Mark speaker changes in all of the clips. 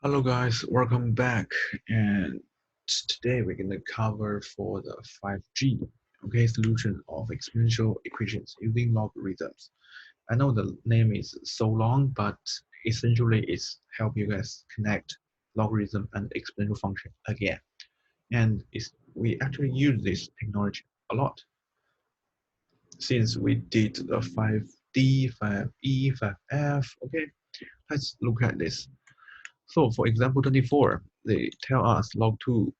Speaker 1: Hello guys, welcome back. And today we're going to cover for the 5G, solution of exponential equations using logarithms. I know the name is so long, but essentially it's help you guys connect logarithm and exponential function again. And we actually use this technology a lot since we did the 5D, 5E, 5F. Let's look at this. So for example 24, they tell us log 2,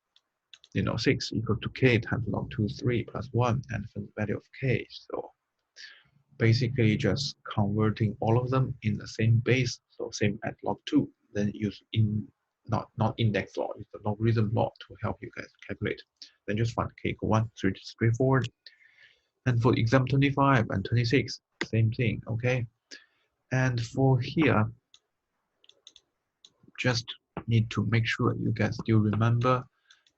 Speaker 1: 6 equal to k times log 2, 3 plus 1, and the value of k. So basically just converting all of them in the same base, so same at log 2, then use not index law, use the logarithm law to help you guys calculate. Then just find k equal 1, 3 is straightforward. And for example 25 and 26, same thing, okay? And for here, just need to make sure you guys still remember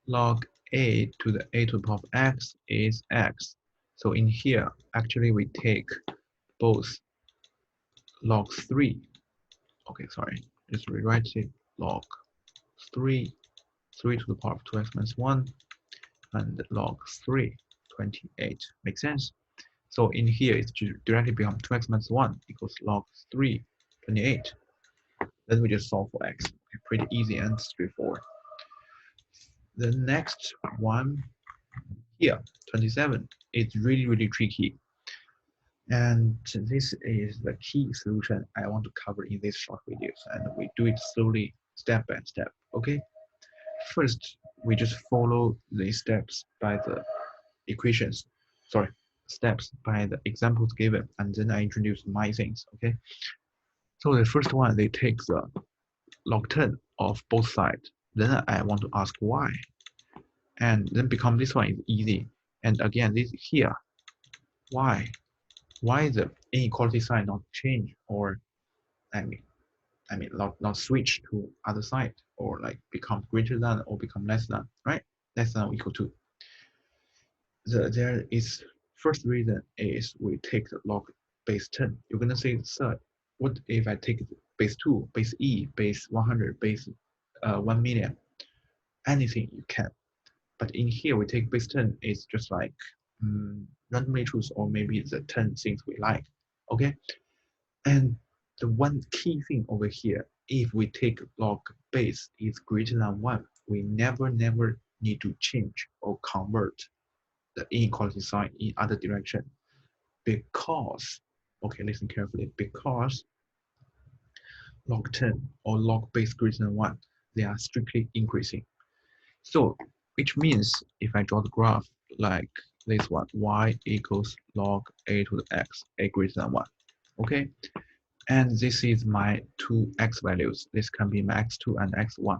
Speaker 1: log a to the power of x is x. So in here, actually we take both log 3. Okay, sorry, just rewrite it. Log 3, 3 to the power of 2x minus 1, and log 3, 28. Makes sense? So in here, it's directly become 2x minus 1 equals log 3, 28. Then we just solve for x. Okay, pretty easy and straightforward. The next one here, 27, it's really tricky. And this is the key solution I want to cover in this short videos, and we do it slowly, step by step, okay? First, we just follow the steps by the equations, steps by the examples given, and then I introduce my things, okay? So the first one, they take the log 10 of both sides. Then I want to ask why. And then become this one is easy. And again, this here, why? Why the inequality sign not change, or I mean not switch to other side, or like become greater than or become less than, right? Less than or equal to. There is first reason is we take the log base 10. You're gonna say, sir, what if I take base 2, base e, base 100, base 1 million? Anything you can. But in here we take base 10 is just like randomly choose, or maybe the 10 things we like, okay? And the one key thing over here, if we take log base is greater than 1, we never need to change or convert the inequality sign in other direction. Because, okay, listen carefully, because log 10 or log base greater than 1, they are strictly increasing. So, which means if I draw the graph like this one, y equals log a to the x, a greater than 1, okay? And this is my two x values. This can be my x2 and x1.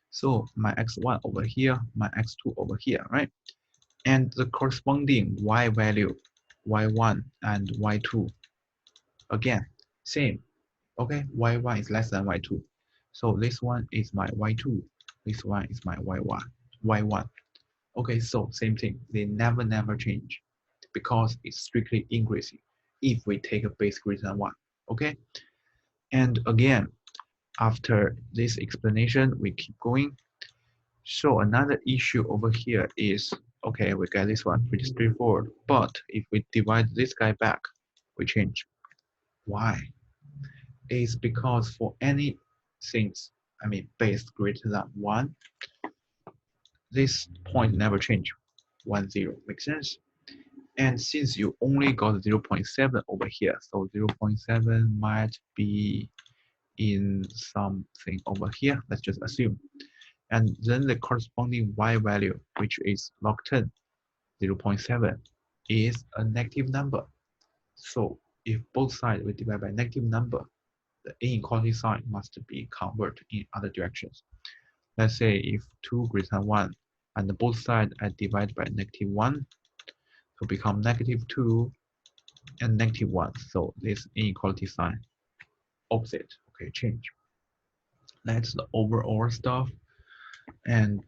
Speaker 1: So my x1 over here, my x2 over here, right? And the corresponding y value, y1 and y2, again, same. Okay, y1 is less than y2. So this one is my y2, this one is my y1. Okay, so same thing. They never change because it's strictly increasing if we take a base greater than 1. Okay? And again, after this explanation, we keep going. So another issue over here is, okay, we get this one pretty straightforward. But if we divide this guy back, we change. Why? It's because for any things, base greater than 1, this point never change. 1, 0. Makes sense? And since you only got 0.7 over here, so 0.7 might be in something over here. Let's just assume. And then the corresponding y value, which is log 10, 0.7, is a negative number. So if both sides we divide by negative number, the inequality sign must be converted in other directions. Let's say if 2 greater than 1, and both sides are divided by negative 1, so become negative 2 and negative 1. So this inequality sign opposite, okay, change. That's the overall stuff. And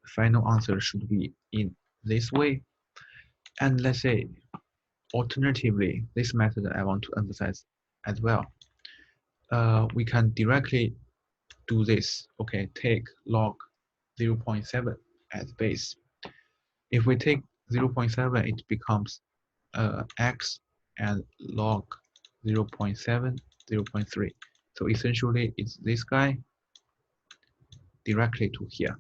Speaker 1: final answer should be in this way. And let's say alternatively, this method I want to emphasize as well. We can directly do this. Okay, take log 0.7 as base. If we take 0.7, it becomes x and log 0.7, 0.3. So essentially, it's this guy directly to here.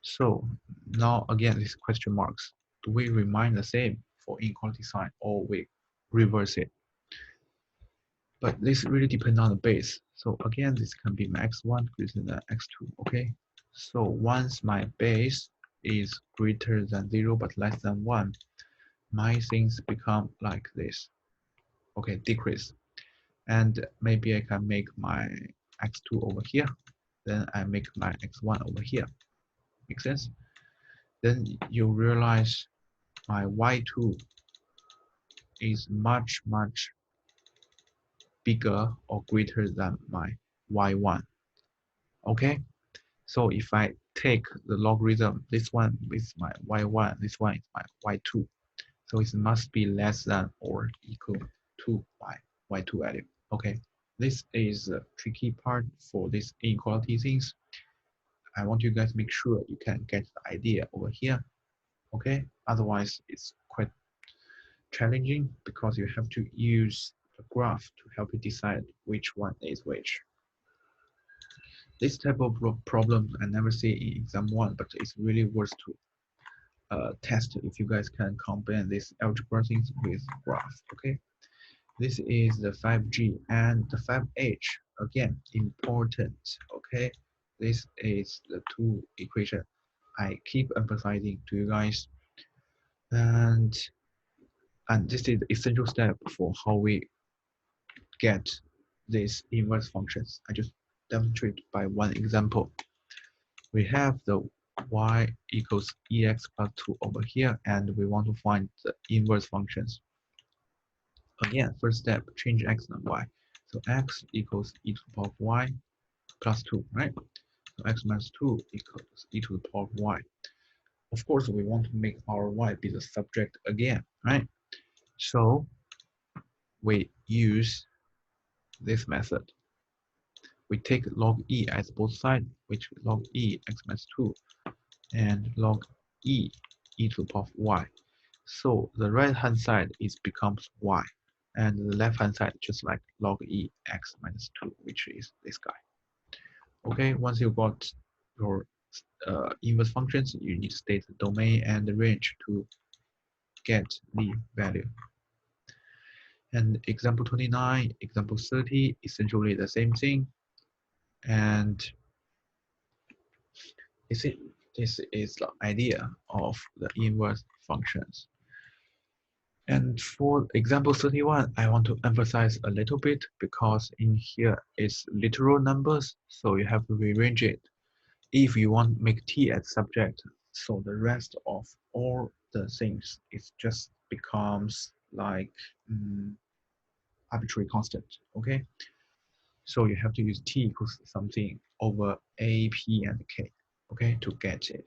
Speaker 1: So now again, these question marks. Do we remain the same for inequality sign, or we reverse it? But this really depends on the base. So again, this can be my x1 greater than x2. Okay. So once my base is greater than 0 but less than 1, my things become like this. Okay, decrease. And maybe I can make my x2 over here. Then I make my x1 over here. Make sense? Then you realize my y2 is much, much bigger or greater than my y1. Okay? So if I take the logarithm, this one is my y1, this one is my y2. So it must be less than or equal to my y2 value. Okay, this is the tricky part for this inequality things. I want you guys to make sure you can get the idea over here. Okay, otherwise it's quite challenging because you have to use a graph to help you decide which one is which. This type of problem I never see in exam 1, but it's really worth to test if you guys can combine this algebra things with graph. Okay, this is the 5G and the 5H. Again, important. Okay, this is the two equation I keep emphasizing to you guys, and this is the essential step for how we get these inverse functions. I just demonstrate by one example. We have the y equals ex plus 2 over here, and we want to find the inverse functions. Again, first step, change x and y. So x equals e to the power of y plus 2, right? So x minus 2 equals e to the power of y. Of course, we want to make our y be the subject again, right? So we use this method. We take log e as both sides, which log e x minus 2 and log e to the power of y. So the right hand side is becomes y, and the left hand side just like log e x minus 2, which is this guy. Okay, once you got your inverse functions, you need to state the domain and the range to get the value. And example 29, example 30, essentially the same thing. And this is the idea of the inverse functions. And for example 31, I want to emphasize a little bit because in here is literal numbers, so you have to rearrange it. If you want to make t as subject, so the rest of all the things it just becomes like arbitrary constant. Okay, so you have to use t equals something over a, p, and k. Okay, to get it.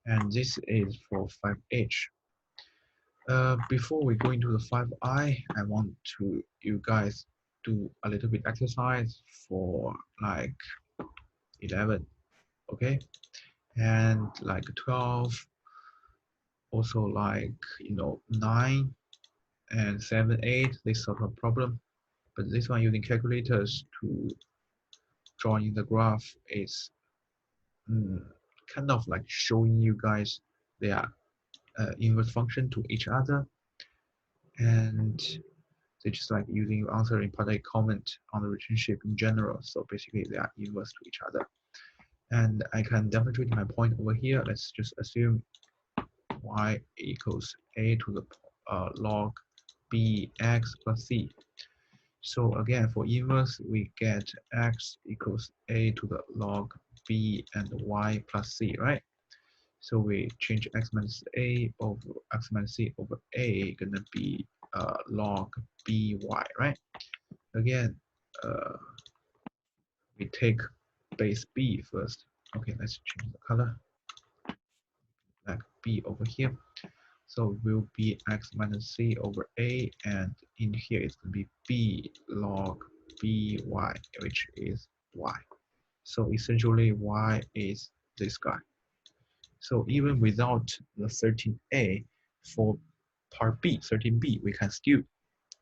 Speaker 1: And this is for 5h. Before we go into the 5i, I want to you guys do a little bit exercise for like 11, okay, and like 12, also like 9 and 7, 8, this sort of problem. But this one using calculators to draw in the graph is kind of like showing you guys their inverse function to each other, and they just like using your answer in part A comment on the relationship in general. So basically they are inverse to each other. And I can demonstrate my point over here. Let's just assume y equals a to the log bx plus c. So again, for inverse, we get x equals a to the log b and y plus c, right? So we change x minus a over x minus c over a gonna be log by, right? Again, we take base b first. Okay, let's change the color, like b over here. So it will be x minus c over a, and in here it's going to be b log by, which is y. So essentially, y is this guy. So even without the 13a for part B, 13b, we can still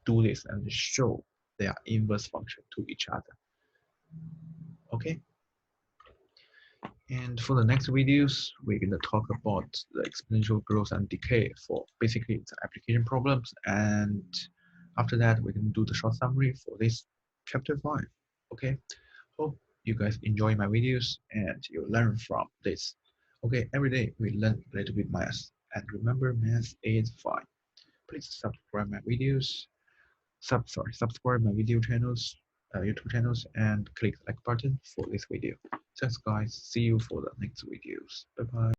Speaker 1: do this and show their inverse function to each other. Okay. And for the next videos, we're going to talk about the exponential growth and decay for basically the application problems. And after that, we can do the short summary for this chapter 5. Okay. Hope you guys enjoy my videos and you learn from this. Okay, every day we learn a little bit math. And remember, math is fun. Please subscribe my videos. Subscribe my video channels, YouTube channels, and click like button for this video. Thanks, guys. See you for the next videos. Bye bye.